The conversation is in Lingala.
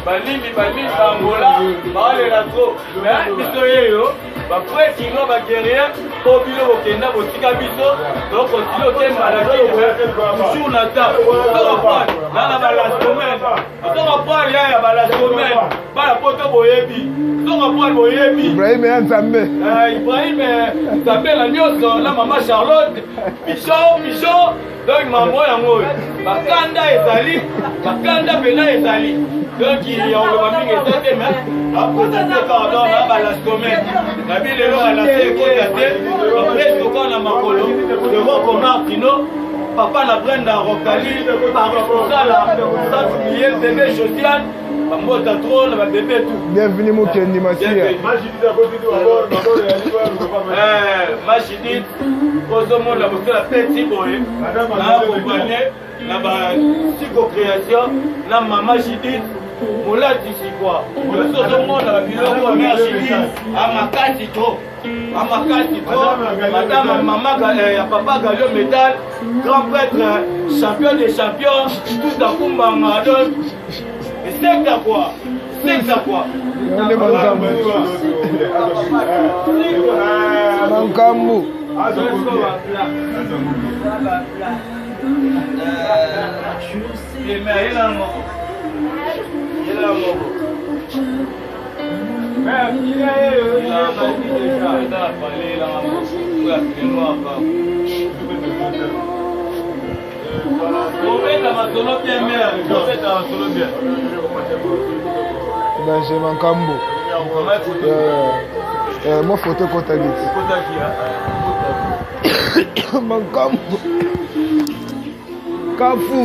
Balimi Angola, parle la trop. Mais biso ba frère Kingo ba guerrier, po bilo okenda botika biso, donc continuer au malaki sur la table. Là ba la semaine. On va prendre ya ba la semaine. Ba la poto boyebi. On va prendre boyebi. Ibrahim Nzambe. Ibrahim Nzambe la nyoso, la maman Charlotte, Pichon, donc maman yango. Bakanda ezali, bakanda bena ezali. Donc il y a un peu de temps, mais après ça, pardon, on va la semaine. La ville est là, elle a fait après, on a ma colo, le roi Martino, papa la Brenda Rocali, par ça, le bébé Josiane, Mota trop, le bébé tout. Bienvenue, mon Kendi Massia. Machidit, au monde, la boutique, la petite boy, la compagnie, la psycho-création, la maman Judith. Moula d'ici quoi? Le monde a vu le mère Judith, à ma carte trop. Madame, maman, papa Galio Métal, grand prêtre, champion des champions, tout à Kumba Madon. Et c'est à quoi? C'est à quoi? Mankambu. Benjamin Kambo. Moi photo kota giti. Mankambo. Kafu.